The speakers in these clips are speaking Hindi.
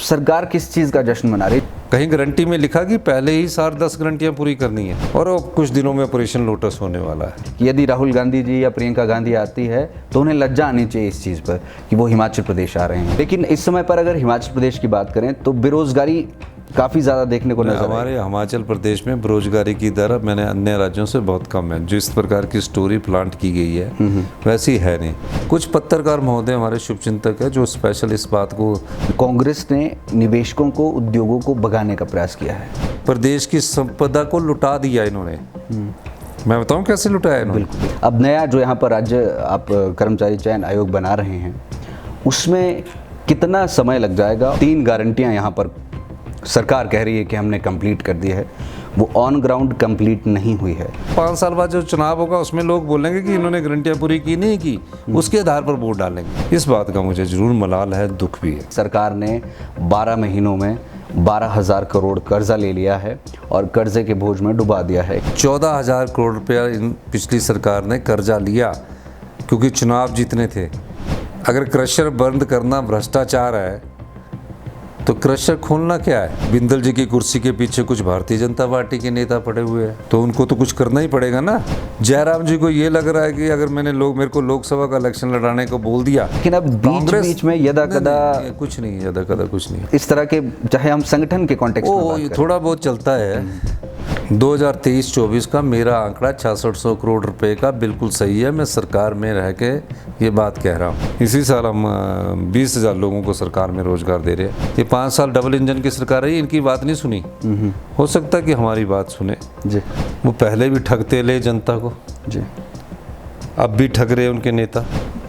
सरकार किस चीज़ का जश्न मना रही? कहीं गारंटी में लिखा कि पहले ही 10 गारंटियां पूरी करनी है और वो कुछ दिनों में ऑपरेशन लोटस होने वाला है। यदि राहुल गांधी जी या प्रियंका गांधी आती है तो उन्हें लज्जा आनी चाहिए इस चीज़ पर कि वो हिमाचल प्रदेश आ रहे हैं। लेकिन इस समय पर अगर हिमाचल प्रदेश की बात करें तो बेरोजगारी काफ़ी ज़्यादा देखने को नजर हमारे हिमाचल प्रदेश में बेरोजगारी की दर मैंने अन्य राज्यों से बहुत कम है। जिस प्रकार की स्टोरी प्लांट की गई है वैसी है नहीं। कुछ पत्रकार महोदय हमारे शुभचिंतक है जो स्पेशल इस बात को, कांग्रेस ने निवेशकों को, उद्योगों को भगाने का प्रयास किया है, प्रदेश की संपदा को लुटा दिया इन्होंने। मैं बताऊं कैसे लुटाया इन्होंने? बिल्कुल। अब नया जो यहाँ पर राज्य आप कर्मचारी चयन आयोग बना रहे हैं उसमें कितना समय लग जाएगा? 3 गारंटियाँ यहाँ पर सरकार कह रही है कि हमने कंप्लीट कर दी है, वो ऑन ग्राउंड कंप्लीट नहीं हुई है। 5 साल बाद जो चुनाव होगा उसमें लोग बोलेंगे कि इन्होंने गारंटियां पूरी की नहीं की, उसके आधार पर वोट डालेंगे। इस बात का मुझे जरूर मलाल है, दुख भी है। सरकार ने 12 महीनों में 12,000 करोड़ कर्जा ले लिया है और कर्जे के बोझ में डुबा दिया है। 14,000 करोड़ रुपया पिछली सरकार ने कर्जा लिया क्योंकि चुनाव जीतने थे। अगर क्रशर बंद करना भ्रष्टाचार है तो क्रशर खोलना क्या है? बिंदल जी की कुर्सी के पीछे कुछ भारतीय जनता पार्टी के नेता पड़े हुए हैं तो उनको तो कुछ करना ही पड़ेगा ना। जयराम जी को ये लग रहा है कि अगर मेरे को लोकसभा का इलेक्शन लड़ाने को बोल दिया, लेकिन अब बीच में यदा कदा कुछ नहीं, यदा कदा कुछ नहीं। इस तरह के, चाहे हम संगठन के कॉन्टेक्स्ट में बात करें, थोड़ा बहुत चलता है। 2023-24 का मेरा आंकड़ा 6600 करोड़ रुपए का बिल्कुल सही है। मैं सरकार में रह के ये बात कह रहा हूँ। इसी साल हम 20,000 लोगों को सरकार में रोजगार दे रहे हैं। ये 5 साल डबल इंजन की सरकार है, इनकी बात नहीं सुनी। हो सकता है कि हमारी बात सुने जी। वो पहले भी ठगते ले जनता को जी, अब भी ठग रहे उनके नेता।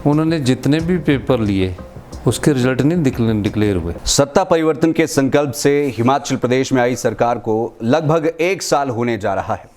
उन्होंने जितने भी पेपर लिए उसके रिजल्ट नहीं डिक्लेयर हुए। सत्ता परिवर्तन के संकल्प से हिमाचल प्रदेश में आई सरकार को लगभग 1 साल होने जा रहा है।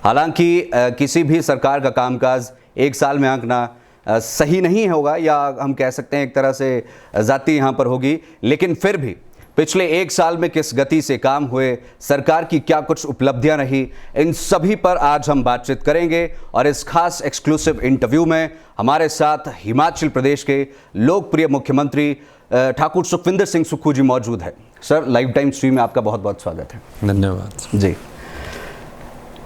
हालांकि किसी भी सरकार का कामकाज 1 साल में आंकना सही नहीं होगा, या हम कह सकते हैं एक तरह से जाती यहाँ पर होगी, लेकिन फिर भी पिछले 1 साल में किस गति से काम हुए, सरकार की क्या कुछ उपलब्धियां रही, इन सभी पर आज हम बातचीत करेंगे। और इस खास एक्सक्लूसिव इंटरव्यू में हमारे साथ हिमाचल प्रदेश के लोकप्रिय मुख्यमंत्री ठाकुर सुखविंदर सिंह सुक्खू जी मौजूद है। सर, लाइव टाइम स्ट्रीम में आपका बहुत बहुत स्वागत है। धन्यवाद जी।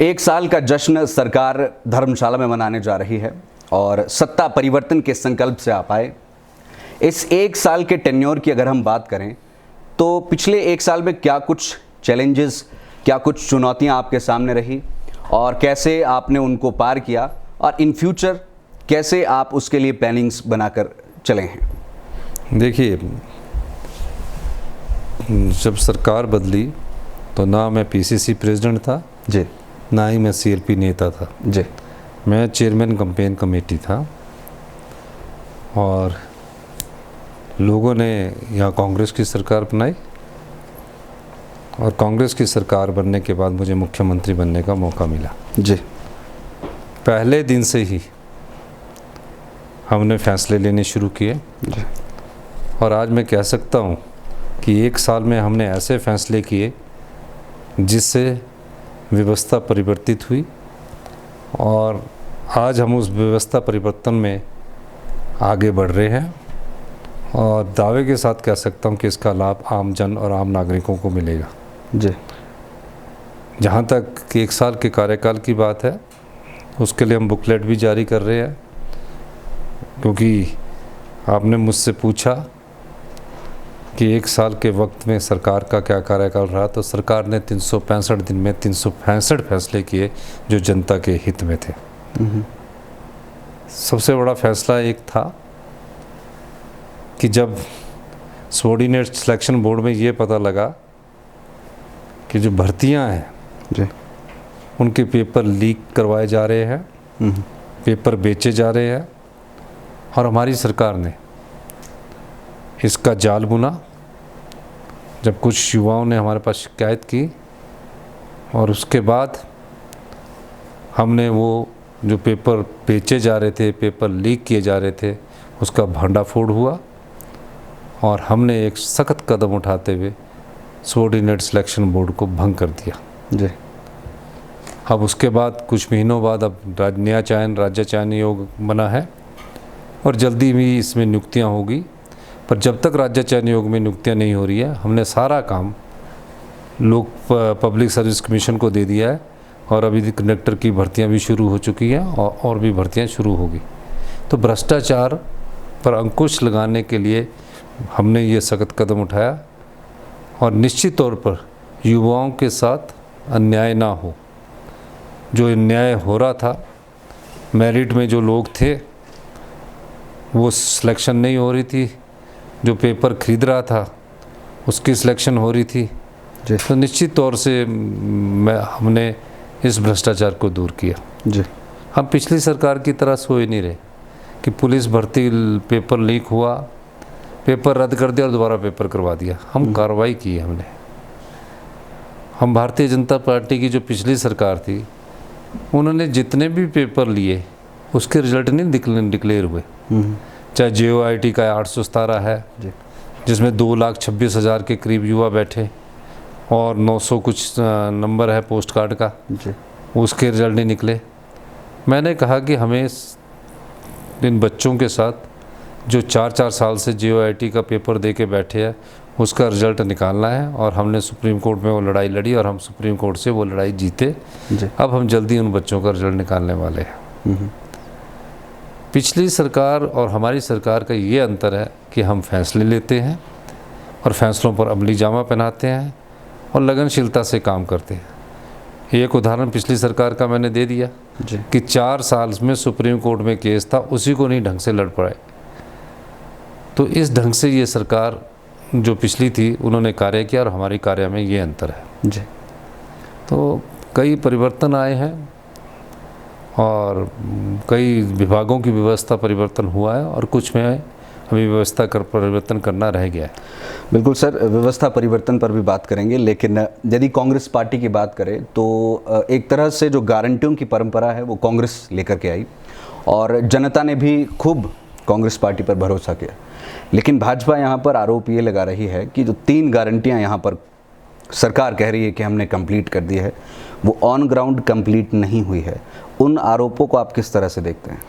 1 साल का जश्न सरकार धर्मशाला में मनाने जा रही है और सत्ता परिवर्तन के संकल्प से आप आए। इस 1 साल के टेन्योर की अगर हम बात करें तो पिछले 1 साल में क्या कुछ चैलेंजेस, क्या कुछ चुनौतियां आपके सामने रही और कैसे आपने उनको पार किया, और इन फ्यूचर कैसे आप उसके लिए प्लानिंग्स बनाकर चले हैं? देखिए, जब सरकार बदली तो ना मैं पीसीसी प्रेसिडेंट था जी, ना ही मैं सीएलपी नेता था जी। मैं चेयरमैन कैंपेन कमेटी था और लोगों ने यहाँ कांग्रेस की सरकार बनाई और कांग्रेस की सरकार बनने के बाद मुझे मुख्यमंत्री बनने का मौका मिला। जी। पहले दिन से ही हमने फैसले लेने शुरू किए और आज मैं कह सकता हूँ कि 1 साल में हमने ऐसे फैसले किए जिससे व्यवस्था परिवर्तित हुई और आज हम उस व्यवस्था परिवर्तन में आगे बढ़ रहे हैं और दावे के साथ कह सकता हूँ कि इसका लाभ आम जन और आम नागरिकों को मिलेगा। जी। जहाँ तक कि 1 साल के कार्यकाल की बात है उसके लिए हम बुकलेट भी जारी कर रहे हैं, क्योंकि आपने मुझसे पूछा कि 1 साल के वक्त में सरकार का क्या कार्यकाल रहा, तो सरकार ने 365 दिन में 365 फैसले किए जो जनता के हित में थे। सबसे बड़ा फैसला एक था कि जब सबऑर्डिनेट सिलेक्शन बोर्ड में ये पता लगा कि जो भर्तियां हैं जी, उनके पेपर लीक करवाए जा रहे हैं, पेपर बेचे जा रहे हैं और हमारी सरकार ने इसका जाल बुना। जब कुछ युवाओं ने हमारे पास शिकायत की और उसके बाद हमने वो जो पेपर बेचे जा रहे थे, पेपर लीक किए जा रहे थे, उसका भंडाफोड़ हुआ और हमने एक सख्त कदम उठाते हुए सबऑर्डिनेट सिलेक्शन बोर्ड को भंग कर दिया। जी। अब उसके बाद कुछ महीनों बाद अब नया चयन, राज्य चयन आयोग बना है और जल्दी भी इसमें नियुक्तियां होगी। पर जब तक राज्य चयन आयोग में नियुक्तियाँ नहीं हो रही है, हमने सारा काम लोक पब्लिक सर्विस कमीशन को दे दिया है और अभी कंडक्टर की भर्तियां भी शुरू हो चुकी हैं और भी भर्तियां शुरू होगी। तो भ्रष्टाचार पर अंकुश लगाने के लिए हमने ये सख्त कदम उठाया और निश्चित तौर पर युवाओं के साथ अन्याय ना हो। जो अन्याय हो रहा था, मेरिट में जो लोग थे वो सिलेक्शन नहीं हो रही थी, जो पेपर खरीद रहा था उसकी सिलेक्शन हो रही थी, तो निश्चित तौर से हमने इस भ्रष्टाचार को दूर किया। जी, हम पिछली सरकार की तरह सोए नहीं रहे कि पुलिस भर्ती पेपर लीक हुआ, पेपर रद्द कर दिया और दोबारा पेपर करवा दिया। हम कार्रवाई की है हमने। हम भारतीय जनता पार्टी की जो पिछली सरकार थी, उन्होंने जितने भी पेपर लिए उसके रिजल्ट नहीं डिक्लेयर हुए। चाहे JOIT का 817 है जिसमें 2,26,000 के करीब युवा बैठे और 900 कुछ नंबर है पोस्ट कार्ड का, उसके रिजल्ट नहीं निकले। मैंने कहा कि हमें इन बच्चों के साथ जो 4-4 साल से JOIT का पेपर दे के बैठे हैं उसका रिजल्ट निकालना है और हमने सुप्रीम कोर्ट में वो लड़ाई लड़ी और हम सुप्रीम कोर्ट से वो लड़ाई जीते। अब हम जल्दी उन बच्चों का रिजल्ट निकालने वाले हैं। पिछली सरकार और हमारी सरकार का ये अंतर है कि हम फैसले लेते हैं और फैसलों पर अमली जामा पहनाते हैं और लगनशीलता से काम करते हैं। एक उदाहरण पिछली सरकार का मैंने दे दिया कि 4 साल में सुप्रीम कोर्ट में केस था, उसी को नहीं ढंग से लड़ पाए। तो इस ढंग से ये सरकार जो पिछली थी उन्होंने कार्य किया और हमारी कार्य में ये अंतर है। जी, तो कई परिवर्तन आए हैं और कई विभागों की व्यवस्था परिवर्तन हुआ है और कुछ में अभी व्यवस्था परिवर्तन करना रह गया है। बिल्कुल सर, व्यवस्था परिवर्तन पर भी बात करेंगे, लेकिन यदि कांग्रेस पार्टी की बात करें तो एक तरह से जो गारंटियों की परंपरा है वो कांग्रेस लेकर के आई और जनता ने भी खूब कांग्रेस पार्टी पर भरोसा किया। लेकिन भाजपा यहाँ पर आरोप ये लगा रही है कि जो 3 गारंटियाँ यहाँ पर सरकार कह रही है कि हमने कंप्लीट कर दी है, वो ऑन ग्राउंड कंप्लीट नहीं हुई है। उन आरोपों को आप किस तरह से देखते हैं?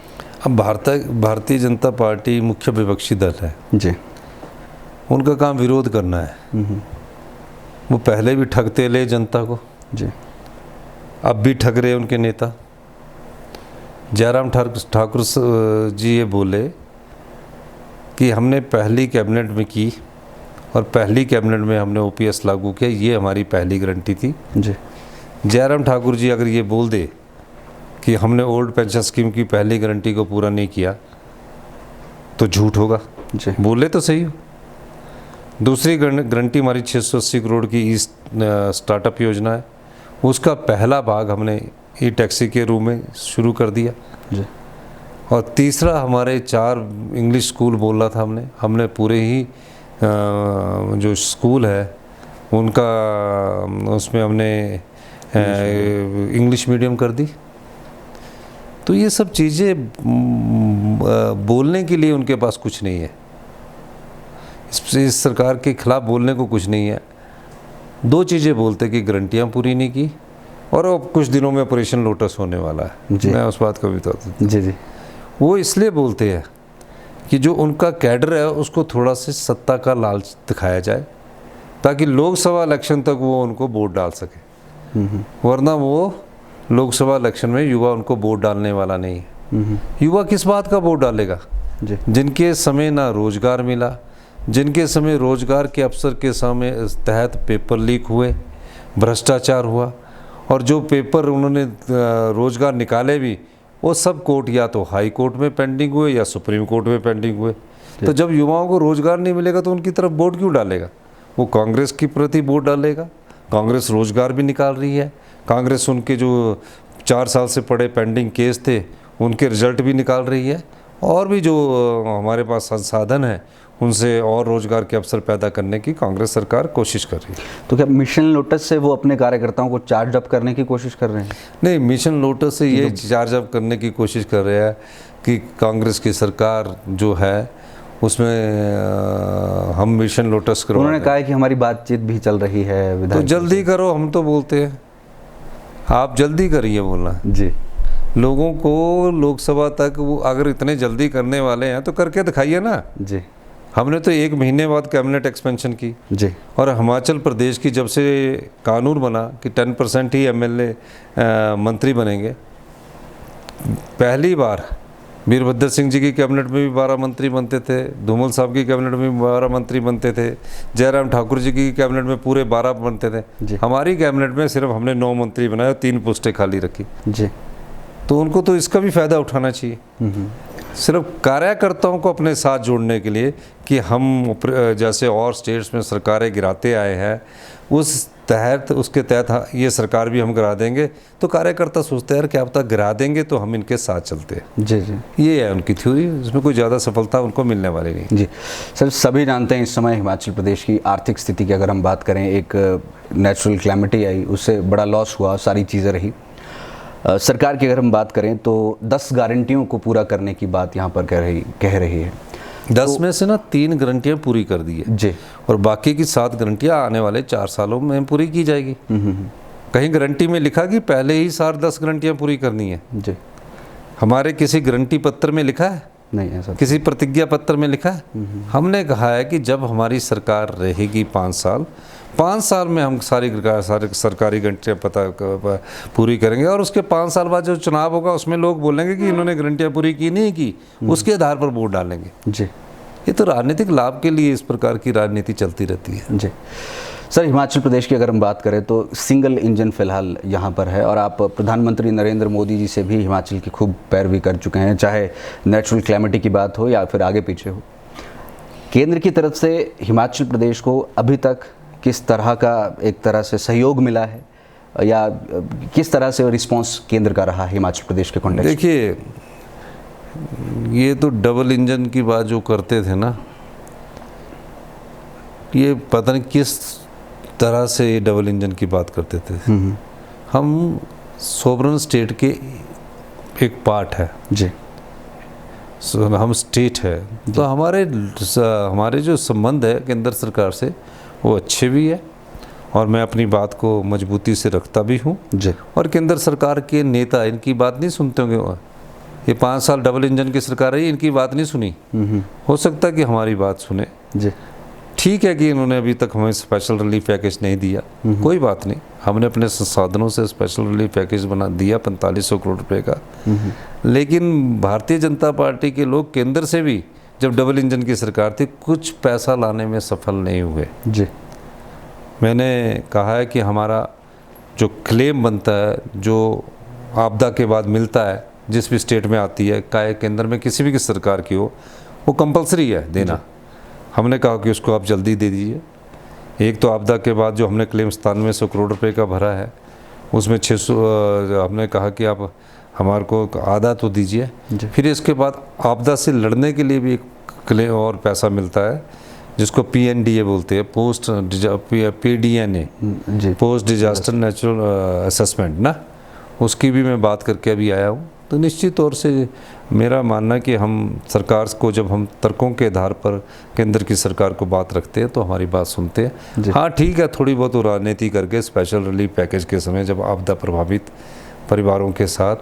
अब भारतीय जनता पार्टी मुख्य विपक्षी दल है जी, उनका काम विरोध करना है। वो पहले भी ठगते ले जनता को जी, अब भी ठग रहे उनके नेता। जयराम ठाकुर जी ये बोले कि हमने पहली कैबिनेट में की और पहली कैबिनेट में हमने OPS लागू किया, ये हमारी पहली गारंटी थी। जी, जयराम ठाकुर जी अगर ये बोल दे कि हमने ओल्ड पेंशन स्कीम की पहली गारंटी को पूरा नहीं किया तो झूठ होगा। जी, बोले तो सही हो। दूसरी गारंटी हमारी 680 करोड़ की ई स्टार्टअप योजना है, उसका पहला भाग हमने ई-टैक्सी के रूप में शुरू कर दिया। जी, और तीसरा हमारे 4 इंग्लिश स्कूल बोला था हमने पूरे ही जो स्कूल है उनका उसमें हमने इंग्लिश मीडियम कर दी। तो ये सब चीज़ें बोलने के लिए उनके पास कुछ नहीं है, इस सरकार के खिलाफ बोलने को कुछ नहीं है। 2 चीज़ें बोलते कि गारंटियाँ पूरी नहीं की और अब कुछ दिनों में ऑपरेशन लोटस होने वाला है। मैं उस बात को भी बता दूँ। जी, वो इसलिए बोलते हैं कि जो उनका कैडर है उसको थोड़ा सा सत्ता का लालच दिखाया जाए ताकि लोकसभा इलेक्शन तक वो उनको वोट डाल सके, वरना वो लोकसभा इलेक्शन में युवा उनको वोट डालने वाला नहीं है। युवा किस बात का वोट डालेगा? जिनके समय ना रोजगार मिला, जिनके समय रोजगार के अवसर के समय तहत पेपर लीक हुए, भ्रष्टाचार हुआ और जो पेपर उन्होंने रोजगार निकाले भी वो सब कोर्ट या तो हाई कोर्ट में पेंडिंग हुए या सुप्रीम कोर्ट में पेंडिंग हुए। तो जब युवाओं को रोजगार नहीं मिलेगा तो उनकी तरफ वोट क्यों डालेगा? वो कांग्रेस की प्रति वोट डालेगा। कांग्रेस रोजगार भी निकाल रही है, कांग्रेस उनके जो 4 साल से पड़े पेंडिंग केस थे उनके रिजल्ट भी निकाल रही है और भी जो हमारे पास संसाधन है उनसे और रोजगार के अवसर पैदा करने की कांग्रेस सरकार कोशिश कर रही है। तो क्या मिशन लोटस से वो अपने कार्यकर्ताओं को चार्ज अप करने की कोशिश कर रहे हैं? नहीं, मिशन लोटस से ये चार्ज अप करने की कोशिश कर रहे हैं कि कांग्रेस की सरकार जो है उसमें हम मिशन लोटस करो। उन्होंने कहा है कि हमारी बातचीत भी चल रही है। तो जल्दी करो, हम तो बोलते हैं आप जल्दी करिए बोलना जी। लोगों को लोकसभा तक वो अगर इतने जल्दी करने वाले हैं तो करके दिखाइए ना। जी, हमने तो 1 महीने बाद कैबिनेट एक्सपेंशन की। जी। और हिमाचल प्रदेश की जब से कानून बना कि 10% ही एमएलए मंत्री बनेंगे, पहली बार वीरभद्र सिंह जी की कैबिनेट में भी 12 मंत्री बनते थे, धूमल साहब की कैबिनेट में भी 12 मंत्री बनते थे, जयराम ठाकुर जी की कैबिनेट में पूरे 12 बनते थे। हमारी कैबिनेट में सिर्फ हमने 9 मंत्री बनाए, 3 पोस्टें खाली रखी। जी। तो उनको तो इसका भी फ़ायदा उठाना चाहिए, सिर्फ कार्यकर्ताओं को अपने साथ जोड़ने के लिए कि हम जैसे और स्टेट्स में सरकारें गिराते आए हैं, उसके तहत ये सरकार भी हम गिरा देंगे। तो कार्यकर्ता सोचते हैं यार क्या पता गिरा देंगे तो हम इनके साथ चलते हैं। जी जी, ये है उनकी थ्योरी, इसमें कोई ज़्यादा सफलता उनको मिलने वाली नहीं। जी सर, सभी जानते हैं इस समय हिमाचल प्रदेश की आर्थिक स्थिति की अगर हम बात करें, एक नेचुरल क्लैमिटी आई, उससे बड़ा लॉस हुआ, सारी चीज़ें रही। सरकार की अगर हम बात करें तो 10 गारंटियों को पूरा करने की बात यहाँ पर कह रही है। 10 में से ना 3 गारंटियाँ पूरी कर दी है जी, और बाकी की 7 गारंटियाँ आने वाले 4 सालों में पूरी की जाएगी। कहीं गारंटी में लिखा कि पहले ही 10 गारंटियाँ पूरी करनी है? जी, हमारे किसी गारंटी पत्र में लिखा है? नहीं ऐसा। किसी प्रतिज्ञा पत्र में लिखा है? हमने कहा है कि जब हमारी सरकार रहेगी 5 साल में हम सारी सरकारी गारंटियाँ पूरी करेंगे। और उसके 5 साल बाद जो चुनाव होगा उसमें लोग बोलेंगे कि इन्होंने गारंटियाँ पूरी की नहीं की, उसके आधार पर वोट डालेंगे। जी, ये तो राजनीतिक लाभ के लिए इस प्रकार की राजनीति चलती रहती है। जी सर, हिमाचल प्रदेश की अगर हम बात करें तो सिंगल इंजन फिलहाल यहाँ पर है, और आप प्रधानमंत्री नरेंद्र मोदी जी से भी हिमाचल की खूब पैरवी कर चुके हैं, चाहे नेचुरल क्लैमिटी की बात हो या फिर आगे पीछे हो। केंद्र की तरफ से हिमाचल प्रदेश को अभी तक किस तरह का एक तरह से सहयोग मिला है, या किस तरह से रिस्पांस केंद्र का रहा है हिमाचल प्रदेश के कॉन्टेक्स्ट? देखिए, ये तो डबल इंजन की बात जो करते थे ना, ये पता नहीं किस तरह से ये डबल इंजन की बात करते थे। हम सोवरेन स्टेट के एक पार्ट है जी, हम स्टेट है, तो हमारे जो संबंध है केंद्र सरकार से वो अच्छे भी है, और मैं अपनी बात को मजबूती से रखता भी हूँ जी। और केंद्र सरकार के नेता इनकी बात नहीं सुनते होंगे। ये 5 साल डबल इंजन की सरकार रही, इनकी बात नहीं सुनी। हो सकता है कि हमारी बात सुने। जी, ठीक है कि इन्होंने अभी तक हमें स्पेशल रिलीफ पैकेज नहीं दिया, कोई बात नहीं, हमने अपने संसाधनों से स्पेशल रिलीफ पैकेज बना दिया 4500 करोड़ रुपए का। लेकिन भारतीय जनता पार्टी के लोग केंद्र से भी जब डबल इंजन की सरकार थी कुछ पैसा लाने में सफल नहीं हुए। जी, मैंने कहा है कि हमारा जो क्लेम बनता है, जो आपदा के बाद मिलता है, जिस भी स्टेट में आती है, चाहे केंद्र में किसी भी सरकार की हो, वो कंपलसरी है देना। हमने कहा कि उसको आप जल्दी दे दीजिए। एक तो आपदा के बाद जो हमने क्लेम 9700 करोड़ रुपए का भरा है, उसमें 600 हमने कहा कि आप हमारे को आधा तो दीजिए। फिर इसके बाद आपदा से लड़ने के लिए भी एक क्लेम और पैसा मिलता है, जिसको PNDA बोलते हैं, PDNA, post disaster natural assessment ना, उसकी भी मैं बात करके अभी आया हूँ। तो निश्चित तौर से मेरा मानना है कि हम सरकार को, जब हम तर्कों के आधार पर केंद्र की सरकार को बात रखते हैं तो हमारी बात सुनते हैं। हाँ ठीक है, थोड़ी बहुत राजनीति करके स्पेशल रिलीफ पैकेज के समय जब आपदा प्रभावित परिवारों के साथ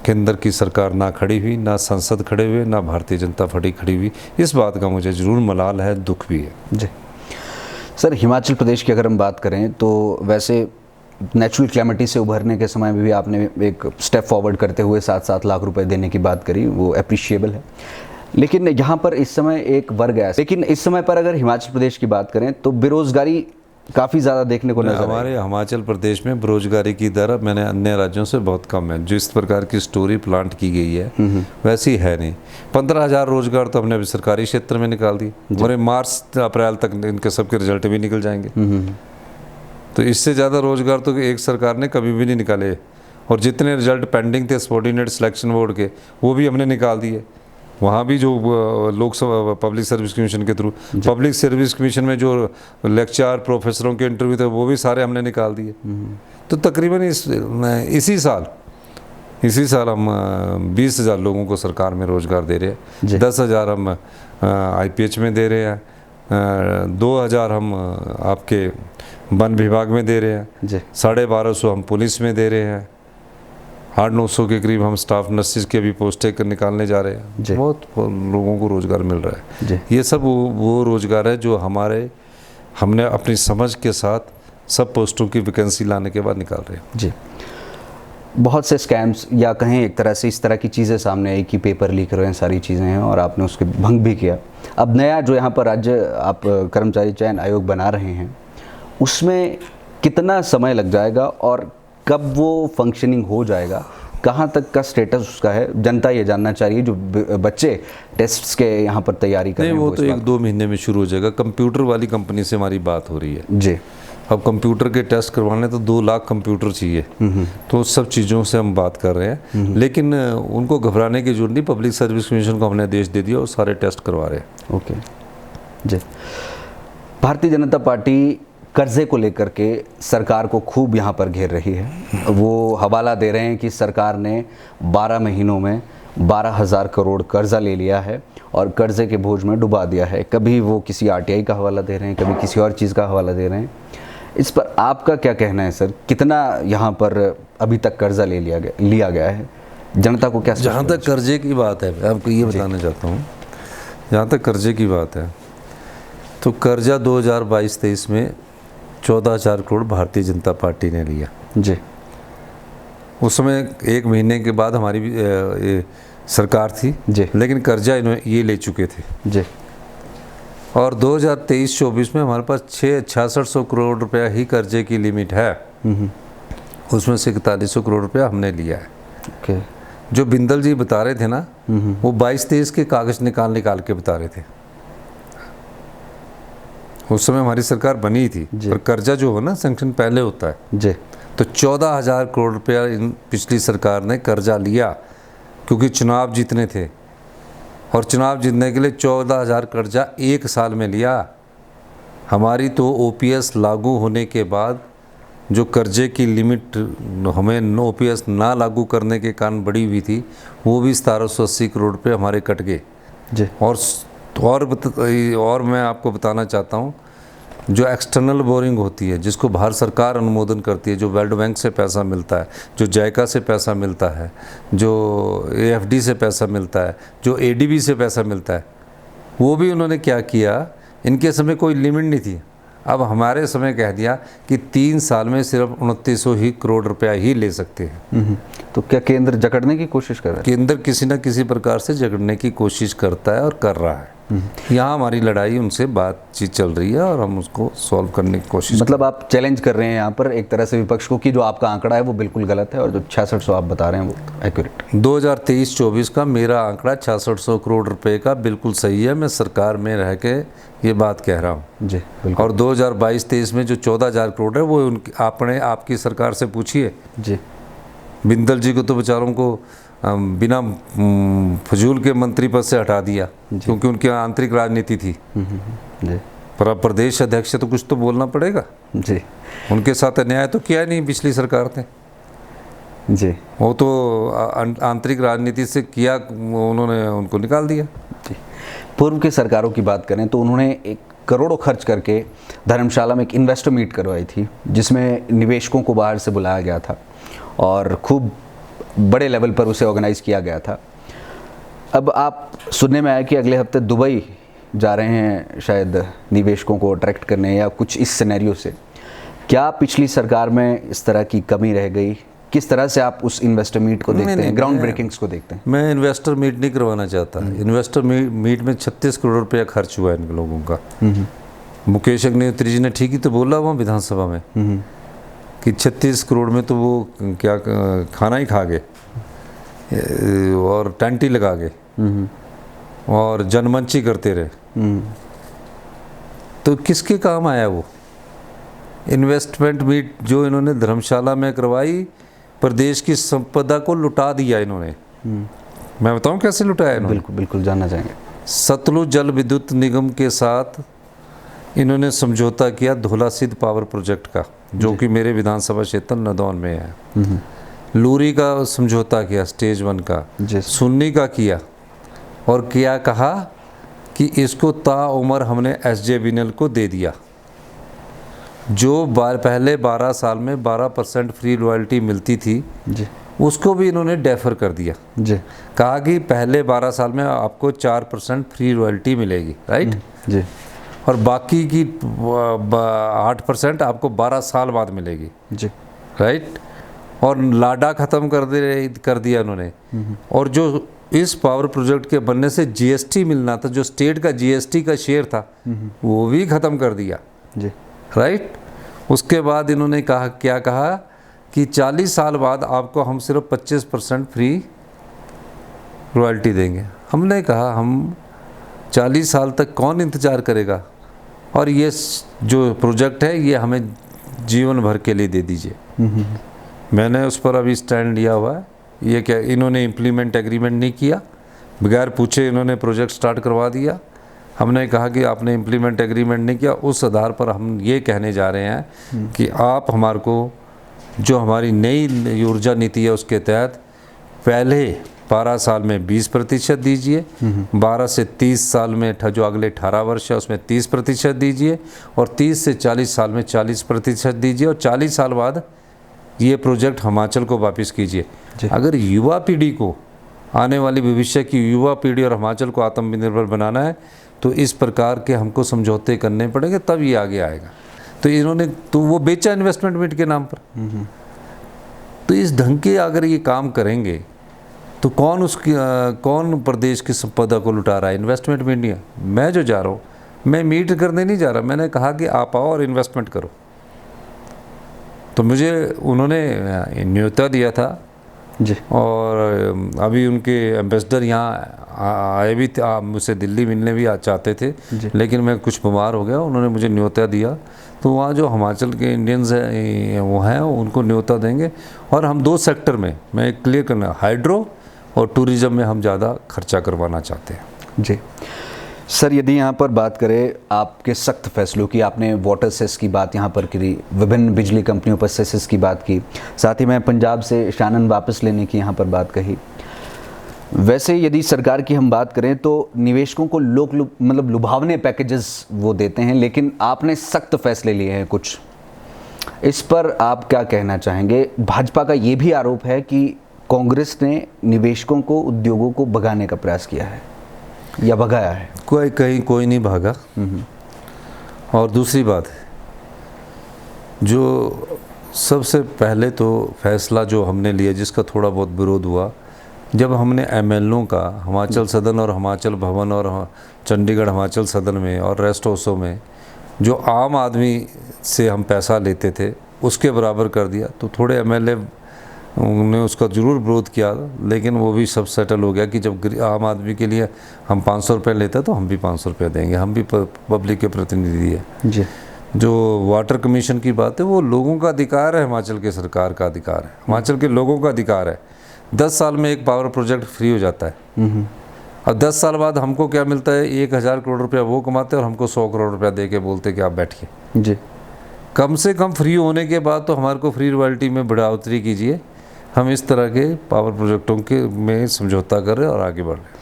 केंद्र की सरकार ना खड़ी हुई, ना संसद खड़े हुए, ना भारतीय जनता पार्टी खड़ी हुई, इस बात का मुझे जरूर मलाल है, दुख भी है। जी सर, हिमाचल प्रदेश की अगर हम बात करें तो वैसे नेचुरल क्लैमिटी से उभरने के समय में भी आपने एक स्टेप फॉरवर्ड करते हुए 7-7 लाख रुपए देने की बात करी, वो अप्रिशिएबल है। लेकिन यहाँ पर इस समय एक वर्ग है, लेकिन इस समय पर अगर हिमाचल प्रदेश की बात करें तो बेरोजगारी काफ़ी ज़्यादा देखने को नजर हमारे हिमाचल प्रदेश में बेरोजगारी की दर मैंने अन्य राज्यों से बहुत कम है। जो इस प्रकार की स्टोरी प्लांट की गई है वैसी है नहीं। 15,000 रोजगार तो हमने अभी सरकारी क्षेत्र में निकाल दिए, और मार्च अप्रैल तक इनके सबके रिजल्ट भी निकल जाएंगे। तो इससे ज़्यादा रोजगार तो एक सरकार ने कभी भी नहीं निकाले। और जितने रिजल्ट पेंडिंग थे सबॉर्डिनेट सिलेक्शन बोर्ड के, वो भी हमने निकाल दिए। वहाँ भी जो लोकसभा पब्लिक सर्विस कमीशन के थ्रू, पब्लिक सर्विस कमीशन में जो लेक्चर प्रोफेसरों के इंटरव्यू थे वो भी सारे हमने निकाल दिए। तो तकरीबन इसी साल हम 20,000 लोगों को सरकार में रोजगार दे रहे हैं। 10,000 हम IPH में दे रहे हैं, 2,000 हम आपके वन विभाग में दे रहे हैं, 1,250 हम पुलिस में दे रहे हैं, 800-900 के करीब हम स्टाफ नर्सिस के भी पोस्टें निकालने जा रहे जी। हैं। बहुत लोगों को रोज़गार मिल रहा है। जी। ये सब वो रोज़गार है जो हमने अपनी समझ के साथ सब पोस्टों की वैकेंसी लाने के बाद निकाल रहे हैं। जी। बहुत से स्कैम्स या कहें एक तरह से इस तरह की चीज़ें सामने आई कि पेपर लीक हो रहे हैं, सारी चीज़ें हैं और आपने उसके भंग भी किया। अब नया जो यहाँ पर राज्य आप कर्मचारी चयन आयोग बना रहे हैं, उसमें कितना समय लग जाएगा और कब वो फंक्शनिंग हो जाएगा, कहाँ तक का स्टेटस उसका है? जनता ये जानना चाहिए जो बच्चे टेस्ट्स के यहाँ पर तैयारी कर रहे हैं। वो तो 1-2 महीने में शुरू हो जाएगा। कंप्यूटर वाली कंपनी से हमारी बात हो रही है जी। अब कंप्यूटर के टेस्ट करवाने तो 2 लाख कंप्यूटर चाहिए, तो सब चीज़ों से हम बात कर रहे हैं। लेकिन उनको घबराने की जरूरत नहीं। पब्लिक सर्विस कमीशन को हमने आदेश दे दिया और सारे टेस्ट करवा रहे हैं। ओके जी। भारतीय जनता पार्टी कर्जे को लेकर के सरकार को खूब यहाँ पर घेर रही है। वो हवाला दे रहे हैं कि सरकार ने 12 महीनों में 12,000 करोड़ कर्जा ले लिया है और कर्जे के बोझ में डुबा दिया है। कभी वो किसी आरटीआई का हवाला दे रहे हैं, कभी किसी और चीज़ का हवाला दे रहे हैं। इस पर आपका क्या कहना है सर? कितना यहाँ पर अभी तक कर्जा लिया गया है? जनता को क्या? जहाँ तक कर्जे की बात है, मैं आपको ये बताना चाहता हूँ, जहाँ तक कर्जे की बात है तो कर्जा 2022-23 में 14,000 करोड़ भारतीय जनता पार्टी ने लिया जी। उस समय 1 महीने के बाद हमारी भी सरकार थी जी। लेकिन कर्जा ये ले चुके थे जी। और 2023-24 में हमारे पास 6600 करोड़ रुपया ही कर्जे की लिमिट है। उसमें से 4100 करोड़ रुपया हमने लिया है। ओके। जो बिंदल जी बता रहे थे ना, वो 22-23 के कागज निकाल के बता रहे थे। उस समय हमारी सरकार बनी थी, पर कर्जा जो हो ना सैंक्शन पहले होता है जी। तो 14,000 करोड़ रुपया पिछली सरकार ने कर्जा लिया क्योंकि चुनाव जीतने थे और चुनाव जीतने के लिए 14,000 कर्जा 1 साल में लिया। हमारी तो ओपीएस लागू होने के बाद जो कर्जे की लिमिट हमें ओपीएस ना लागू करने के कारण बढ़ी हुई थी, वो भी 1780 करोड़ रुपये हमारे कट गए जी। और मैं आपको बताना चाहता हूँ, जो एक्सटर्नल बोरिंग होती है जिसको भारत सरकार अनुमोदन करती है, जो वर्ल्ड बैंक से पैसा मिलता है, जो जायका से पैसा मिलता है, जो एएफडी से पैसा मिलता है, जो एडीबी से पैसा मिलता है, वो भी उन्होंने क्या किया, इनके समय कोई लिमिट नहीं थी। अब हमारे समय कह दिया कि 3 साल में सिर्फ 2900 ही करोड़ रुपया ही ले सकते हैं। तो क्या केंद्र जकड़ने की कोशिश कर रहा है? केंद्र किसी न किसी प्रकार से जकड़ने की कोशिश करता है और कर रहा है। यहाँ हमारी लड़ाई उनसे बातचीत चल रही है और हम उसको सॉल्व करने की कोशिश मतलब आप चैलेंज कर रहे हैं यहाँ पर एक तरह से विपक्ष को कि जो आपका आंकड़ा है वो बिल्कुल गलत है और जो 6600 आप बता रहे हैं वो एक्यूरेट। 2023-24 का मेरा आंकड़ा 6600 करोड़ रुपए का बिल्कुल सही है। मैं सरकार में रह के ये बात कह रहा हूँ जी बिल्कुल। और 2022-23 में जो 14,000 करोड़ है वो आपकी सरकार से पूछिए जी। बिंदल जी को तो बेचारों को बिना फजूल के मंत्री पद से हटा दिया क्योंकि उनकी आंतरिक राजनीति थी। जी। पर अब प्रदेश अध्यक्ष से तो कुछ तो बोलना पड़ेगा। जी। उनके साथ अन्याय तो किया नहीं पिछली सरकार ने। जी। वो तो आंतरिक राजनीति से किया, उन्होंने उनको निकाल दिया। जी। पूर्व की सरकारों की बात करें तो उन्होंने एक करोड़ों खर्च करके धर्मशाला में एक इन्वेस्टर मीट करवाई थी जिसमें निवेशकों को बाहर से बुलाया गया था और खूब बड़े लेवल पर उसे ऑर्गेनाइज किया गया था। अब आप सुनने में आया कि अगले हफ्ते दुबई जा रहे हैं शायद निवेशकों को अट्रैक्ट करने या कुछ इस सिनेरियो से। क्या पिछली सरकार में इस तरह की कमी रह गई? किस तरह से आप उस इन्वेस्टर मीट को देखते हैं, ग्राउंड ब्रेकिंग्स को देखते हैं? मैं इन्वेस्टर मीट नहीं करवाना चाहता। इन्वेस्टर मीट में 36 करोड़ रुपया खर्च हुआ है इन लोगों का। मुकेश अग्निहोत्री जी ने ठीक ही तो बोला वहाँ विधानसभा में कि 36 करोड़ में तो वो क्या खाना ही खा गए और टेंट ही लगा गए और जनमंच ही करते रहे। तो किसके काम आया वो इन्वेस्टमेंट मीट जो इन्होंने धर्मशाला में करवाई? प्रदेश की संपदा को लुटा दिया इन्होंने। मैं बताऊं कैसे लुटाया इन्होंने? बिल्कुल बिल्कुल जानना चाहेंगे। सतलुज जल विद्युत निगम के साथ इन्होंने समझौता किया धौलासिद्ध पावर प्रोजेक्ट का, जो कि मेरे विधानसभा क्षेत्र नदौन में है। लूरी का समझौता किया स्टेज 1 का, सुन्नी का किया और क्या कहा कि इसको ताउम्र हमने SJVNL को दे दिया। जो पहले 12 साल में 12% फ्री रॉयल्टी मिलती थी, उसको भी इन्होंने डेफर कर दिया। जी कहा कि पहले 12 साल में आपको 4% फ्री रॉयल्टी मिलेगी, राइट। जी और बाकी की 8% आपको 12 साल बाद मिलेगी, जी राइट। और लाडा ख़त्म कर दिया उन्होंने। और जो इस पावर प्रोजेक्ट के बनने से जीएसटी मिलना था, जो स्टेट का जीएसटी का शेयर था, वो भी ख़त्म कर दिया, जी राइट। उसके बाद इन्होंने कहा, क्या कहा कि 40 साल बाद आपको हम सिर्फ 25% फ्री रॉयल्टी देंगे। हमने कहा हम 40 साल तक कौन इंतज़ार करेगा, और ये जो प्रोजेक्ट है ये हमें जीवन भर के लिए दे दीजिए। मैंने उस पर अभी स्टैंड लिया हुआ है। ये क्या, इन्होंने इम्प्लीमेंट एग्रीमेंट नहीं किया, बगैर पूछे इन्होंने प्रोजेक्ट स्टार्ट करवा दिया। हमने कहा कि आपने इम्प्लीमेंट एग्रीमेंट नहीं किया, उस आधार पर हम ये कहने जा रहे हैं कि आप हमारे को जो हमारी नई ऊर्जा नीति है उसके तहत पहले 12 साल में 20% दीजिए, 12 से 30 साल में जो अगले 18 वर्ष है उसमें 30% दीजिए, और 30 से 40 साल में 40% दीजिए, और 40 साल बाद ये प्रोजेक्ट हिमाचल को वापस कीजिए। अगर युवा पीढ़ी को, आने वाली भविष्य की युवा पीढ़ी और हिमाचल को आत्मनिर्भर बनाना है तो इस प्रकार के हमको समझौते करने पड़ेंगे, तब ये आगे आएगा। तो इन्होंने तो वो बेचा इन्वेस्टमेंट मीट के नाम पर। तो इस ढंग के अगर ये काम करेंगे तो कौन प्रदेश की संपदा को लुटा रहा है? Investment media. मैं जो जा रहा हूँ, मैं मीट करने नहीं जा रहा, मैंने कहा कि आप आओ और इन्वेस्टमेंट करो। तो मुझे उन्होंने न्योता दिया था जी। और अभी उनके एम्बेसडर यहाँ आए भी थे, मुझसे दिल्ली मिलने भी चाहते थे, लेकिन मैं कुछ बीमार हो गया। उन्होंने मुझे न्योता दिया, तो वहाँ जो हिमाचल के इंडियंस हैं वो हैं, उनको न्योता देंगे। और हम 2 सेक्टर में, मैं क्लियर करना, हाइड्रो और टूरिज़्म में हम ज़्यादा खर्चा करवाना चाहते हैं। जी सर, यदि यहाँ पर बात करें आपके सख्त फैसलों की, आपने वाटर सेस की बात यहाँ पर करी, विभिन्न बिजली कंपनियों पर सेसेस की बात की, साथ ही मैं पंजाब से शानन वापस लेने की यहाँ पर बात कही। वैसे यदि सरकार की हम बात करें तो निवेशकों को मतलब लुभावने पैकेजेस वो देते हैं, लेकिन आपने सख्त फैसले लिए हैं कुछ, इस पर आप क्या कहना चाहेंगे? भाजपा का ये भी आरोप है कि कांग्रेस ने निवेशकों को, उद्योगों को भगाने का प्रयास किया है या भगाया है। कोई नहीं भागा। और दूसरी बात है, जो सबसे पहले तो फैसला जो हमने लिया, जिसका थोड़ा बहुत विरोध हुआ, जब हमने एमएलओ का हिमाचल सदन और हिमाचल भवन और चंडीगढ़ हिमाचल सदन में और रेस्ट हाउसों में जो आम आदमी से हम पैसा लेते थे उसके बराबर कर दिया, तो थोड़े एमएलए उन्होंने उसका ज़रूर विरोध किया, लेकिन वो भी सब सेटल हो गया कि जब आम आदमी के लिए हम 500 रुपये लेते हैं तो हम भी 500 रुपये देंगे, हम भी पब्लिक के प्रतिनिधि हैं जी। जो वाटर कमीशन की बात है, वो लोगों का अधिकार है, हिमाचल के सरकार का अधिकार है, हिमाचल के लोगों का अधिकार है। 10 साल में एक पावर प्रोजेक्ट फ्री हो जाता है, और 10 साल बाद हमको क्या मिलता है? 1000 करोड़ रुपया वो कमाते हैं और हमको 100 करोड़ रुपया दे के बोलते कि आप बैठिए। जी। कम से कम फ्री होने के बाद तो हमारे को फ्री रॉयल्टी में बढ़ोतरी कीजिए। हम इस तरह के पावर प्रोजेक्टों के में समझौता कर रहे हैं और आगे बढ़ रहे हैं।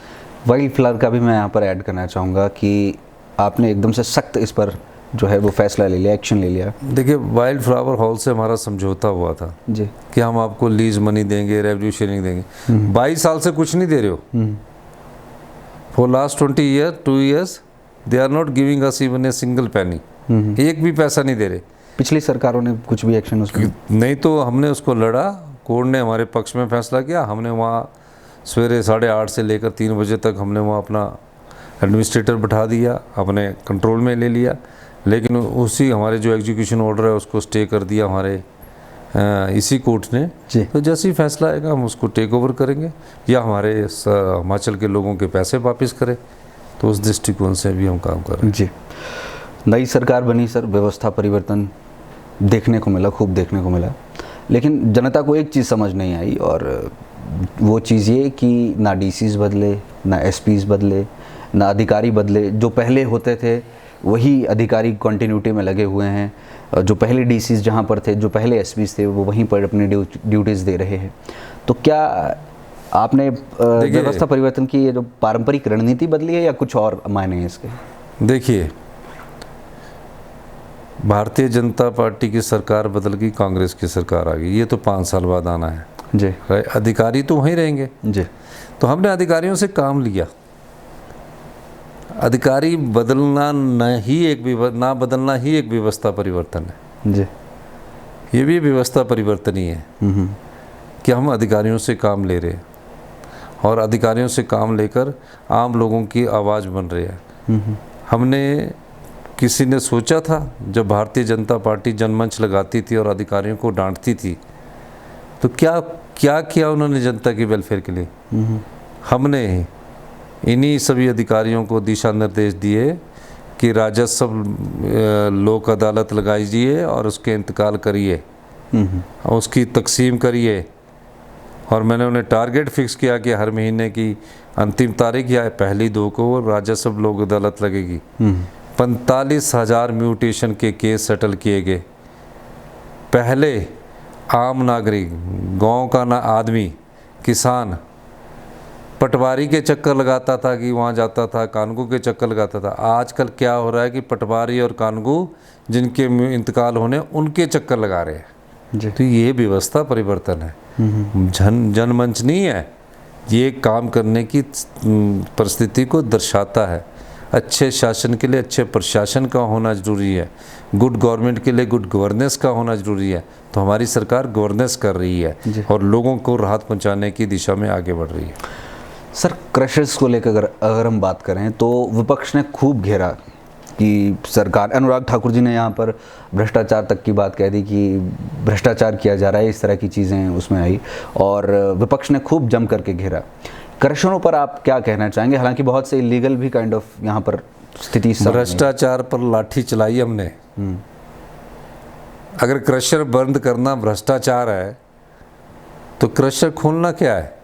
वाइल्ड फ्लावर का भी मैं यहाँ पर ऐड करना चाहूँगा कि आपने एकदम से सख्त इस पर जो है वो फैसला ले लिया, एक्शन ले लिया। देखिए, वाइल्ड फ्लावर हॉल से हमारा समझौता हुआ था जी कि हम आपको लीज मनी देंगे, रेवेन्यू शेयरिंग देंगे। 22 साल से कुछ नहीं दे रहे हो। For last 2 years they are not giving us even a single penny. एक भी पैसा नहीं दे रहे। पिछली सरकारों ने कुछ भी एक्शन उसमें नहीं, तो हमने उसको लड़ा, कोर्ट ने हमारे पक्ष में फैसला किया। हमने वहाँ सवेरे 8:30 से लेकर 3 बजे तक हमने वहाँ अपना एडमिनिस्ट्रेटर बैठा दिया, अपने कंट्रोल में ले लिया, लेकिन उसी हमारे जो एग्जीक्यूशन ऑर्डर है उसको स्टे कर दिया हमारे इसी कोर्ट ने। तो जैसे ही फैसला आएगा हम उसको टेक ओवर करेंगे या हमारे हिमाचल के लोगों के पैसे वापस करें। तो उस दृष्टिकोण से भी हम काम कर रहे हैं। जी। नई सरकार बनी सर, व्यवस्था परिवर्तन देखने को मिला, खूब देखने को मिला, लेकिन जनता को एक चीज़ समझ नहीं आई, और वो चीज़ ये कि ना डीसीज बदले, ना एसपीज बदले, ना अधिकारी बदले। जो पहले होते थे वही अधिकारी कंटिन्यूटी में लगे हुए हैं, जो पहले डीसीज जहाँ पर थे, जो पहले एसपीज थे, वो वहीं पर अपनी ड्यूटीज़ दे रहे हैं। तो क्या आपने व्यवस्था परिवर्तन की ये जो पारंपरिक रणनीति बदली है या कुछ और मायने हैं इसके? देखिए, भारतीय जनता पार्टी की सरकार बदल गई, कांग्रेस की सरकार आ गई, ये तो 5 साल बाद आना है। जी अधिकारी तो वहीं रहेंगे। जी तो हमने अधिकारियों से काम लिया। अधिकारी बदलना ना बदलना ही एक व्यवस्था परिवर्तन है। जी ये भी व्यवस्था परिवर्तन ही है कि हम अधिकारियों से काम ले रहे हैं और अधिकारियों से काम लेकर आम लोगों की आवाज़ बन रही है। हमने किसी ने सोचा था जब भारतीय जनता पार्टी जनमंच लगाती थी और अधिकारियों को डांटती थी तो क्या क्या किया उन्होंने जनता की वेलफेयर के लिए? हमने इन्हीं सभी अधिकारियों को दिशा निर्देश दिए कि राजस्व लोक अदालत लगाइए और उसके इंतकाल करिए, उसकी तकसीम करिए। और मैंने उन्हें टारगेट फिक्स किया कि हर महीने की अंतिम तारीख या पहली 2 को राजस्व लोक अदालत लगेगी। 45,000 म्यूटेशन के केस सेटल किए गए। पहले आम नागरिक, गांव का ना आदमी, किसान पटवारी के चक्कर लगाता था कि वहाँ जाता था, कानून के चक्कर लगाता था। आजकल क्या हो रहा है कि पटवारी और कानून जिनके इंतकाल होने उनके चक्कर लगा रहे हैं। तो ये व्यवस्था परिवर्तन है, जनमंच नहीं है। ये काम करने की परिस्थिति को दर्शाता है। अच्छे शासन के लिए अच्छे प्रशासन का होना ज़रूरी है। गुड गवर्नमेंट के लिए गुड गवर्नेंस का होना ज़रूरी है। तो हमारी सरकार गवर्नेंस कर रही है और लोगों को राहत पहुंचाने की दिशा में आगे बढ़ रही है। सर, क्रशर्स को लेकर अगर हम बात करें तो विपक्ष ने खूब घेरा कि सरकार, अनुराग ठाकुर जी ने यहाँ पर भ्रष्टाचार तक की बात कह दी कि भ्रष्टाचार किया जा रहा है, इस तरह की चीज़ें उसमें आई और विपक्ष ने खूब जम करके घेरा। क्रशरों पर आप क्या कहना चाहेंगे? हालांकि बहुत से इलीगल भी काइंड ऑफ यहाँ पर स्थिति। भ्रष्टाचार पर लाठी चलाई हमने। अगर क्रशर बंद करना भ्रष्टाचार है तो क्रशर खोलना क्या है?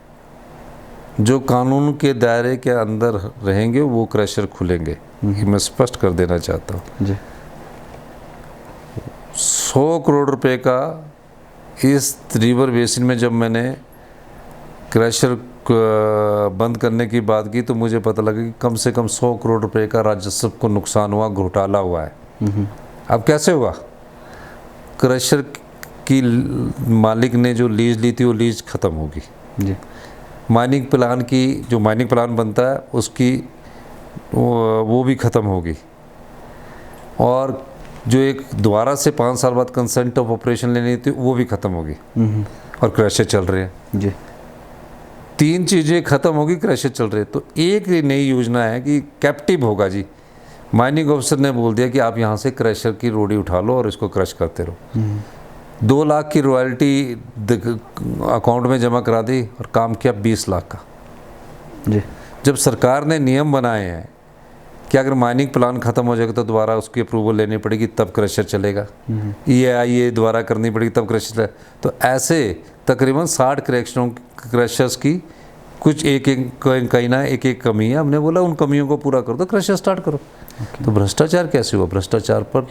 जो कानून के दायरे के अंदर रहेंगे वो क्रशर खुलेंगे। ये मैं स्पष्ट कर देना चाहता हूँ जी। 100 करोड़ रुपए का इस रिवर बेसिन में जब मैंने क्रशर बंद करने की बात की तो मुझे पता लगा कि कम से कम 100 करोड़ रुपए का राजस्व को नुकसान हुआ, घोटाला हुआ है। अब कैसे हुआ? क्रशर की मालिक ने जो लीज ली थी वो लीज ख़त्म होगी जी। माइनिंग प्लान की जो माइनिंग प्लान बनता है उसकी वो भी ख़त्म होगी और जो एक दोबारा से 5 साल बाद कंसेंट ऑफ ऑपरेशन लेनी थी वो भी ख़त्म होगी और क्रशर चल रहे हैं जी। 3 चीज़ें ख़त्म होगी, क्रशर चल रहे हैं। तो एक नई योजना है कि कैप्टिव होगा जी। माइनिंग ऑफिसर ने बोल दिया कि आप यहाँ से क्रशर की रोड़ी उठा लो और इसको क्रश करते रहो। 2 लाख की रॉयल्टी अकाउंट में जमा करा दी और काम किया 20 लाख का जी। जब सरकार ने नियम बनाए हैं कि अगर माइनिंग प्लान ख़त्म हो जाएगा तो दोबारा उसकी अप्रूवल लेनी पड़ेगी तब क्रशर चलेगा, EIA दोबारा करनी पड़ेगी तब क्रशर चलेगा। तो ऐसे तकरीबन 60 क्रशर्स की कुछ कहीं ना एक कमी है। हमने बोला उन कमियों को पूरा कर दो, क्रशर स्टार्ट करो। तो भ्रष्टाचार कैसे हुआ? भ्रष्टाचार पर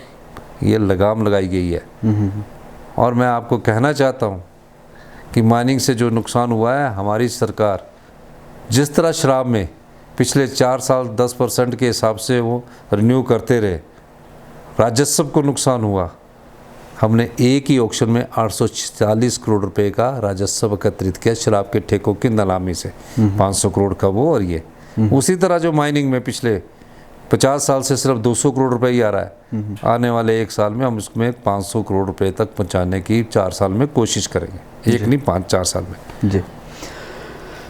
ये लगाम लगाई गई है। और मैं आपको कहना चाहता हूँ कि माइनिंग से जो नुकसान हुआ है, हमारी सरकार जिस तरह शराब में पिछले 4 साल 10% के हिसाब से वो रिन्यू करते रहे, राजस्व को नुकसान हुआ। हमने एक ही ऑक्शन में 840 करोड़ रुपए का राजस्व एकत्रित किया शराब के ठेकों की नीलामी से। 500 करोड़ का वो और ये। उसी तरह जो माइनिंग में पिछले 50 साल से सिर्फ 200 करोड़ रुपए ही आ रहा है, आने वाले 1 साल में हम इसमें 500 करोड़ रुपए तक पहुंचाने की 4 साल में कोशिश करेंगे। एक नहीं, 5-4 साल में जी।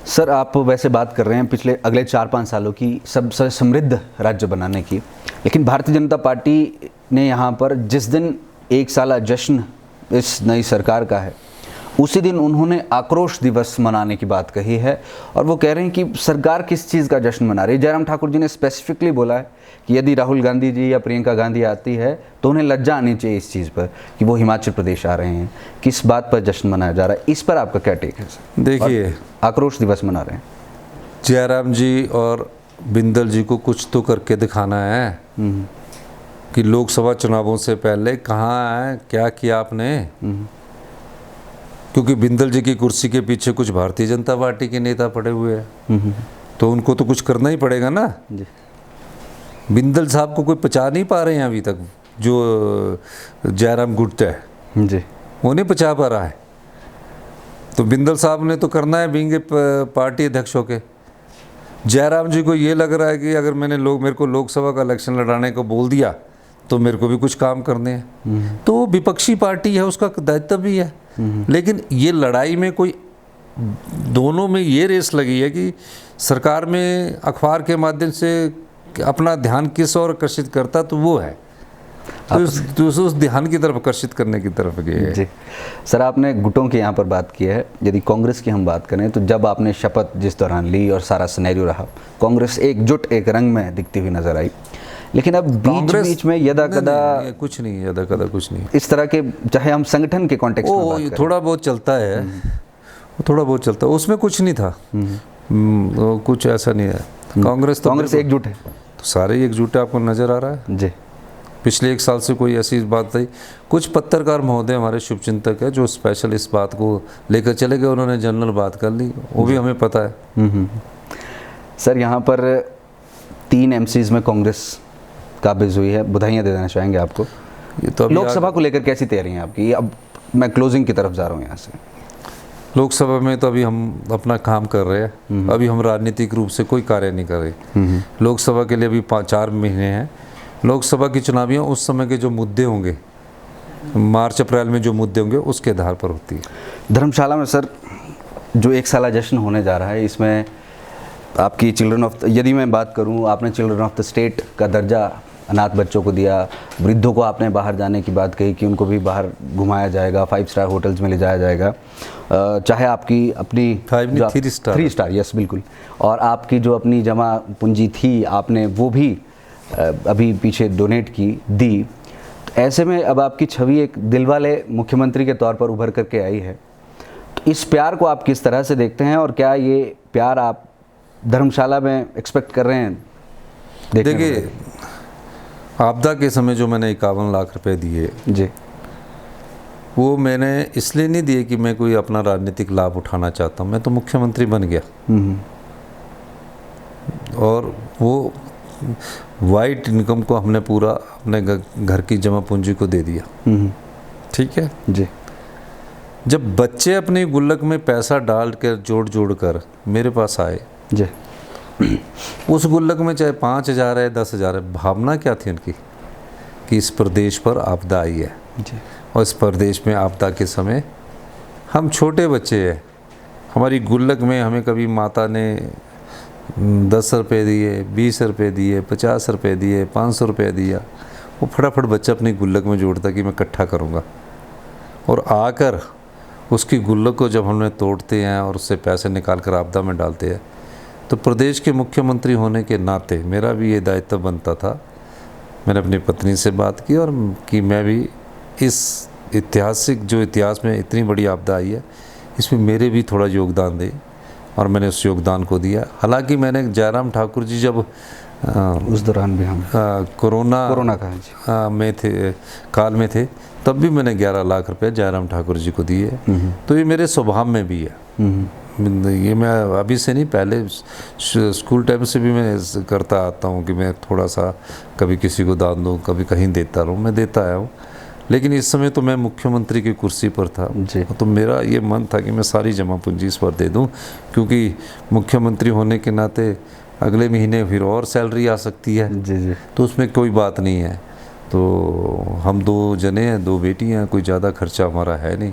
सर, आप वैसे बात कर रहे हैं पिछले अगले 4-5 सालों की सबसे समृद्ध राज्य बनाने की, लेकिन भारतीय जनता पार्टी ने यहाँ पर जिस दिन 1 साला जश्न इस नई सरकार का है, उसी दिन उन्होंने आक्रोश दिवस मनाने की बात कही है और वो कह रहे हैं कि सरकार किस चीज़ का जश्न मना रही है। जयराम ठाकुर जी ने स्पेसिफिकली बोला है कि यदि राहुल गांधी जी या प्रियंका गांधी आती है तो उन्हें लज्जा आनी चाहिए इस चीज़ पर कि वो हिमाचल प्रदेश आ रहे हैं। किस बात पर जश्न मनाया जा रहा है, इस पर आपका क्या टेक है सर? देखिए, आक्रोश दिवस मना रहे हैं जयराम जी और बिंदल जी को कुछ तो करके दिखाना है कि लोकसभा चुनावों से पहले कहाँ है, क्या किया आपने। क्योंकि बिंदल जी की कुर्सी के पीछे कुछ भारतीय जनता पार्टी के नेता पड़े हुए हैं, तो उनको तो कुछ करना ही पड़ेगा ना जी। बिंदल साहब को कोई पचा नहीं पा रहे हैं अभी तक, जो जयराम गुट है जी, वो नहीं पचा पा रहा है। तो बिंदल साहब ने तो करना है बीइंग पार्टी अध्यक्ष होके। जयराम जी को ये लग रहा है कि अगर मेरे को लोकसभा का इलेक्शन लड़ाने को बोल दिया तो मेरे को भी कुछ काम करने हैं। तो विपक्षी पार्टी है, उसका दायित्व भी है। लेकिन ये लड़ाई में कोई, दोनों में ये रेस लगी है कि सरकार में अखबार के माध्यम से अपना ध्यान किस ओर आकर्षित करता, तो वो है तो उस ध्यान की तरफ आकर्षित करने की तरफ गए हैं। जी सर, आपने गुटों की यहाँ पर बात की है। यदि कांग्रेस की हम बात करें तो जब आपने शपथ जिस दौरान ली और सारा सिनेरियो रहा, कांग्रेस एकजुट एक रंग में दिखती हुई नजर आई। लेकिन अब बीच में यदा कदा कुछ नहीं, यदा कदा कुछ नहीं, इस तरह के, चाहे हम संगठन के कॉन्टेक्स्ट में बात करें, थोड़ा बहुत चलता है, थोड़ा बहुत चलता है, उसमें कुछ नहीं था। कुछ ऐसा नहीं है। कांग्रेस एकजुट है, तो सारे एकजुट है, आपको नजर आ रहा है जी। पिछले 1 साल से कोई ऐसी बात नहीं। कुछ पत्रकार महोदय हमारे शुभचिंतक है जो स्पेशल इस बात को लेकर चले गए, उन्होंने जनरल बात कर ली, वो भी हमें पता है। सर, यहाँ पर 3 MCs में कांग्रेस काबिज हुई है, बधाइयाँ दे देना चाहेंगे आपको। ये तो लोकसभा को लेकर कैसी तैयारी है आपकी? अब मैं क्लोजिंग की तरफ जा रहा हूँ यहाँ से। लोकसभा में तो अभी हम अपना काम कर रहे हैं, अभी हम राजनीतिक रूप से कोई कार्य नहीं कर रहे। लोकसभा के लिए अभी 4 महीने हैं। लोकसभा की चुनावियाँ उस समय के जो मुद्दे होंगे, मार्च अप्रैल में जो मुद्दे होंगे, उसके आधार पर होती है। धर्मशाला में सर जो 1 साला जश्न होने जा रहा है, इसमें आपकी यदि मैं बात करूं, आपने चिल्ड्रन ऑफ द स्टेट का दर्जा अनाथ बच्चों को दिया। वृद्धों को आपने बाहर जाने की बात कही कि उनको भी बाहर घुमाया जाएगा, 5 स्टार होटल्स में ले जाया जाएगा। चाहे आपकी अपनी 3 स्टार, यस बिल्कुल, और आपकी जो अपनी जमा पूंजी थी, आपने वो भी अभी पीछे डोनेट दी। तो ऐसे में अब आपकी छवि एक दिलवाले मुख्यमंत्री के तौर पर उभर करके आई है। तो इस प्यार को आप किस तरह से देखते हैं, और क्या ये प्यार आप धर्मशाला में एक्सपेक्ट कर रहे हैं? देखिए, आपदा के समय जो मैंने 51 लाख रुपए दिए जी, वो मैंने इसलिए नहीं दिए कि मैं कोई अपना राजनीतिक लाभ उठाना चाहता हूँ। मैं तो मुख्यमंत्री बन गया, और वो वाइट इनकम को हमने पूरा अपने घर की जमा पूंजी को दे दिया। ठीक है जी। जब बच्चे अपनी गुल्लक में पैसा डाल कर जोड़ कर मेरे पास आए जी, उस गुल्लक में चाहे 5,000 है, 10,000 है, भावना क्या थी उनकी कि इस प्रदेश पर आपदा आई है जी। और इस प्रदेश में आपदा के समय हम छोटे बच्चे हैं, हमारी गुल्लक में हमें कभी माता ने 10 रुपये दिए, 20 रुपये दिए, 50 रुपये दिए, 500 रुपये दिया। वो फटाफट बच्चा अपनी गुल्लक में जोड़ता कि मैं इकट्ठा करूँगा, और आकर उसकी गुल्लक को जब हमने तोड़ते हैं और उससे पैसे निकाल कर आपदा में डालते हैं, तो प्रदेश के मुख्यमंत्री होने के नाते मेरा भी ये दायित्व बनता था। मैंने अपनी पत्नी से बात की और कि मैं भी इस इतिहास में इतनी बड़ी आपदा आई है, इसमें मेरे भी थोड़ा योगदान दे, और मैंने उस योगदान को दिया। हालांकि मैंने जयराम ठाकुर जी जब उस दौरान भी हम कोरोना काल में थे, तब भी मैंने 11 लाख रुपए जयराम ठाकुर जी को दिए। तो ये मेरे स्वभाव में भी है। ये मैं अभी से नहीं, पहले स्कूल टाइम से भी मैं करता आता हूँ कि मैं थोड़ा सा कभी किसी को दान दूँ, कभी कहीं देता रहूँ, मैं देता आया हूँ। लेकिन इस समय तो मैं मुख्यमंत्री की कुर्सी पर था जी, तो मेरा ये मन था कि मैं सारी जमा पूंजी इस पर दे दूं, क्योंकि मुख्यमंत्री होने के नाते अगले महीने फिर और सैलरी आ सकती है जी, तो उसमें कोई बात नहीं है। तो हम 2 जने हैं, 2 बेटियां, कोई ज़्यादा खर्चा हमारा है नहीं,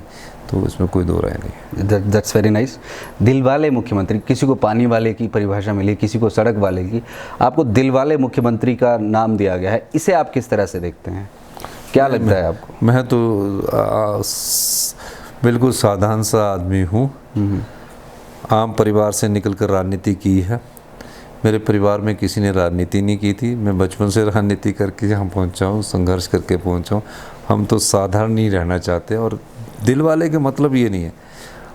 तो इसमें कोई दो राय नहीं है। That's very nice. दिल वाले मुख्यमंत्री, किसी को पानी वाले की परिभाषा मिली, किसी को सड़क वाले की, आपको दिल वाले मुख्यमंत्री का नाम दिया गया है। इसे आप किस तरह से देखते हैं, क्या लगता है आपको? मैं तो बिल्कुल साधारण सा आदमी हूँ, आम परिवार से निकलकर राजनीति की है। मेरे परिवार में किसी ने राजनीति नहीं की थी, मैं बचपन से राजनीति करके यहाँ पहुँचा हूँ, संघर्ष करके पहुँचा हूँ। हम तो साधारण ही रहना चाहते हैं, और दिल वाले का मतलब ये नहीं है।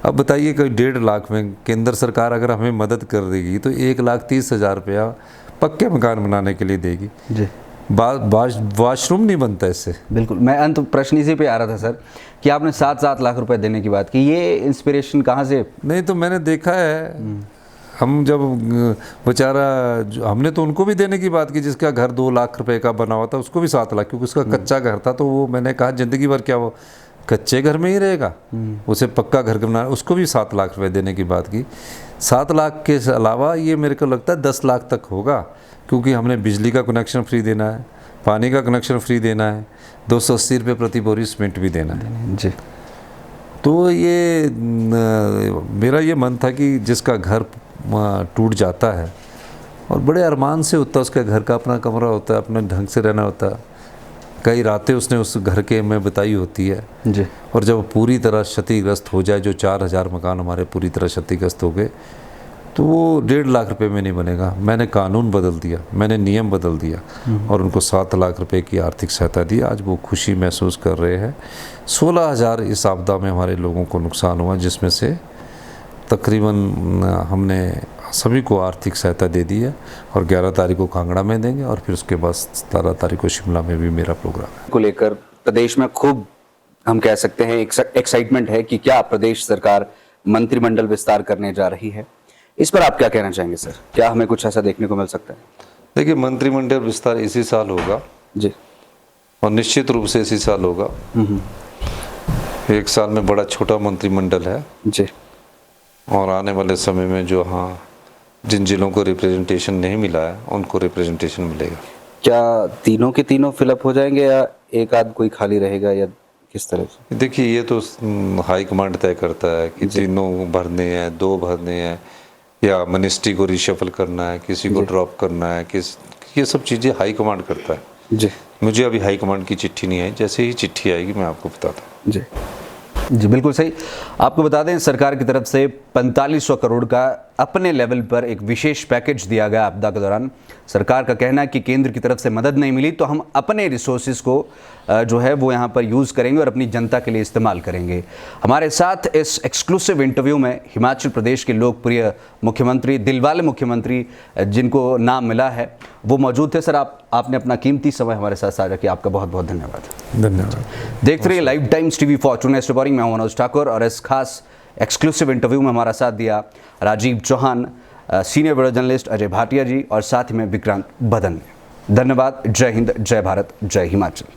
अब बताइए कोई 1.5 लाख में केंद्र सरकार अगर हमें मदद कर देगी तो 1,30,000 रुपया पक्के मकान बनाने के लिए देगी जी। वॉशरूम नहीं बनता इससे। बिल्कुल, मैं अंत प्रश्न इसी पे आ रहा था सर कि आपने 7-7 लाख रुपए देने की बात की, ये इंस्पिरेशन कहाँ से? नहीं तो मैंने देखा है, हम जब बेचारा, हमने तो उनको भी देने की बात की जिसका घर 2 लाख रुपए का बना हुआ था, उसको भी 7 लाख, क्योंकि उसका कच्चा घर था। तो वो मैंने कहा ज़िंदगी भर क्या वो कच्चे घर में ही रहेगा, उसे पक्का घर बनाना, उसको भी 7 लाख रुपए देने की बात की। 7 लाख के अलावा ये मेरे को लगता है 10 लाख तक होगा, क्योंकि हमने बिजली का कनेक्शन फ्री देना है, पानी का कनेक्शन फ्री देना है, 280 रुपये प्रति बोरी सीमेंट भी देना है जी। तो ये मेरा ये मन था कि जिसका घर टूट जाता है और बड़े अरमान से होता है, उसका घर का अपना कमरा होता है, अपने ढंग से रहना होता है, कई रातें उसने उस घर के में बिताई होती है जी। और जब पूरी तरह क्षतिग्रस्त हो जाए, जो 4000 मकान हमारे पूरी तरह क्षतिग्रस्त हो गए, तो वो 1.5 लाख रुपए में नहीं बनेगा। मैंने कानून बदल दिया, मैंने नियम बदल दिया और उनको 7 लाख रुपए की आर्थिक सहायता दी। आज वो खुशी महसूस कर रहे हैं। 16,000 इस आपदा में हमारे लोगों को नुकसान हुआ, जिसमें से तकरीबन हमने सभी को आर्थिक सहायता दे दी है और 11 तारीख को कांगड़ा में देंगे और फिर उसके बाद 17 तारीख को शिमला में भी मेरा प्रोग्राम है। को लेकर प्रदेश में खूब हम कह सकते हैं एक्साइटमेंट है कि क्या प्रदेश सरकार मंत्रिमंडल विस्तार करने जा रही है। इस पर आप क्या कहना चाहेंगे सर? क्या हमें कुछ ऐसा देखने को मिल सकता है? देखिए, मंत्रिमंडल विस्तार इसी साल होगा जी, और निश्चित रूप से इसी साल होगा। 1 साल में बड़ा छोटा मंत्रिमंडल है जी। और आने वाले समय में जो जिन जिलों को रिप्रेजेंटेशन नहीं मिला है उनको रिप्रेजेंटेशन मिलेगा। क्या तीनों के तीनों फिलअप हो जाएंगे या एक आध कोई खाली रहेगा या किस तरह से? देखिए, ये तो हाई कमांड तय करता है कि तीनों भरने हैं, 2 भरने हैं, या मिनिस्ट्री को रिशफल करना है, किसी को ड्रॉप करना है, ये सब चीज़ें हाई कमांड करता है जी। मुझे अभी हाई कमांड की चिट्ठी नहीं आई, जैसे ही चिट्ठी आएगी मैं आपको बताता हूँ। जी जी, बिल्कुल सही। आपको बता दें, सरकार की तरफ से 4500 करोड़ का अपने लेवल पर एक विशेष पैकेज दिया गया आपदा के दौरान। सरकार का कहना है कि केंद्र की तरफ से मदद नहीं मिली तो हम अपने रिसोर्सेज को जो है वो यहाँ पर यूज़ करेंगे और अपनी जनता के लिए इस्तेमाल करेंगे। हमारे साथ इस एक्सक्लूसिव इंटरव्यू में हिमाचल प्रदेश के लोकप्रिय मुख्यमंत्री, दिलवाले मुख्यमंत्री जिनको नाम मिला है, वो मौजूद थे। सर, आपने अपना कीमती समय हमारे साथ साझा किया, आपका बहुत बहुत धन्यवाद। धन्यवाद। देखते रहिए live times TV Fortune reporting. मैं हूं मनोज ठाकुर और इस खास एक्सक्लूसिव इंटरव्यू में हमारा साथ दिया Rajeev Chauhan, senior video journalist Ajay Bhatia ji और साथ में विक्रांत बदन ने। धन्यवाद। जय हिंद, जय भारत, जय हिमाचल।